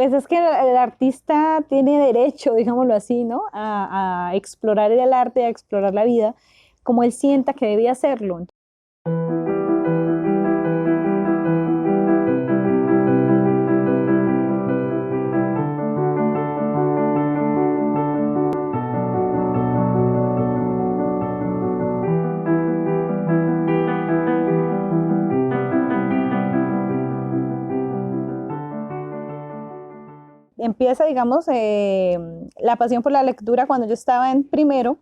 Pues es que el artista tiene derecho, digámoslo así, ¿no? A explorar el arte, a explorar la vida, como él sienta que debe hacerlo. Empieza, digamos, la pasión por la lectura cuando yo estaba en primero,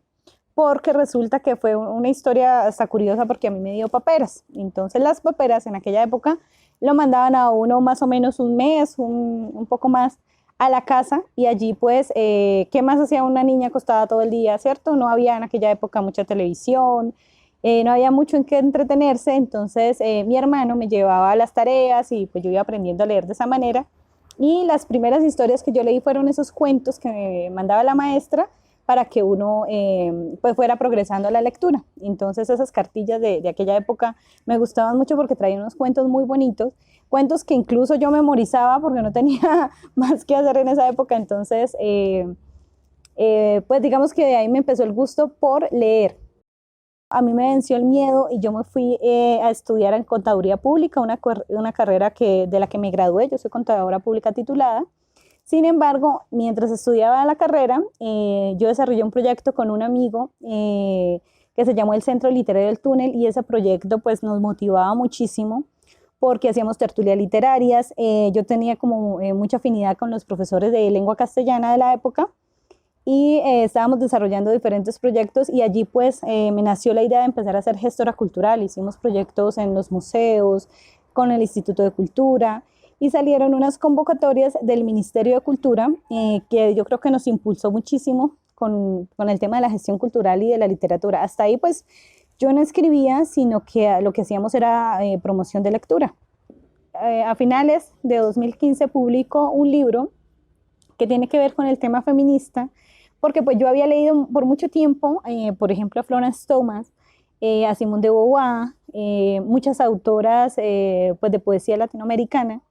porque resulta que fue una historia hasta curiosa porque a mí me dio paperas. Entonces las paperas en aquella época lo mandaban a uno más o menos un mes, un poco más a la casa y allí pues, ¿qué más hacía una niña acostada todo el día, cierto? No había en aquella época mucha televisión, no había mucho en qué entretenerse, entonces mi hermano me llevaba a las tareas y pues yo iba aprendiendo a leer de esa manera. Y las primeras historias que yo leí fueron esos cuentos que me mandaba la maestra para que uno pues fuera progresando a la lectura. Entonces esas cartillas de aquella época me gustaban mucho porque traían unos cuentos muy bonitos, cuentos que incluso yo memorizaba porque no tenía más que hacer en esa época. Entonces, pues digamos que de ahí me empezó el gusto por leer. A mí me venció el miedo y yo me fui a estudiar en contaduría pública, una carrera de la que me gradué. Yo soy contadora pública titulada. Sin embargo, mientras estudiaba la carrera, yo desarrollé un proyecto con un amigo que se llamó el Centro Literario del Túnel, y ese proyecto pues nos motivaba muchísimo porque hacíamos tertulias literarias. Yo tenía como mucha afinidad con los profesores de lengua castellana de la época y estábamos desarrollando diferentes proyectos, y allí pues me nació la idea de empezar a ser gestora cultural. Hicimos proyectos en los museos, con el Instituto de Cultura, y salieron unas convocatorias del Ministerio de Cultura que yo creo que nos impulsó muchísimo con el tema de la gestión cultural y de la literatura. Hasta ahí pues yo no escribía, sino que lo que hacíamos era promoción de lectura. A finales de 2015 publico un libro que tiene que ver con el tema feminista, porque pues yo había leído por mucho tiempo, por ejemplo, a Florence Thomas, a Simone de Beauvoir, muchas autoras pues de poesía latinoamericana,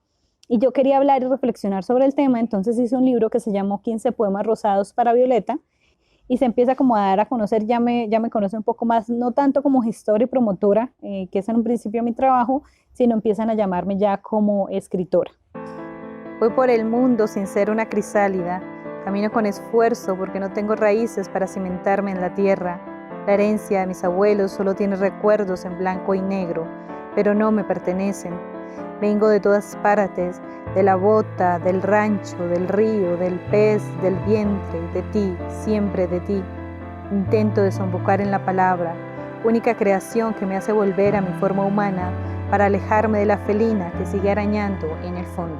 y yo quería hablar y reflexionar sobre el tema. Entonces hice un libro que se llamó 15 poemas rosados para Violeta, y se empieza como a dar a conocer. Ya me conoce un poco más, no tanto como gestora y promotora, que es en un principio mi trabajo, sino empiezan a llamarme ya como escritora. Voy por el mundo sin ser una crisálida, camino con esfuerzo porque no tengo raíces para cimentarme en la tierra. La herencia de mis abuelos solo tiene recuerdos en blanco y negro, pero no me pertenecen. Vengo de todas partes, de la bota, del rancho, del río, del pez, del vientre, de ti, siempre de ti. Intento desembocar en la palabra, única creación que me hace volver a mi forma humana para alejarme de la felina que sigue arañando en el fondo.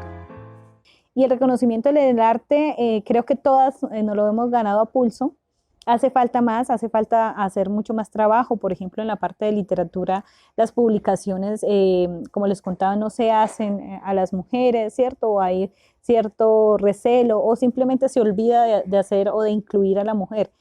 Y el reconocimiento del arte, creo que todas nos lo hemos ganado a pulso. Hace falta más, hace falta hacer mucho más trabajo. Por ejemplo, en la parte de literatura, las publicaciones, como les contaba, no se hacen a las mujeres, ¿cierto? O hay cierto recelo, o simplemente se olvida de hacer o de incluir a la mujer.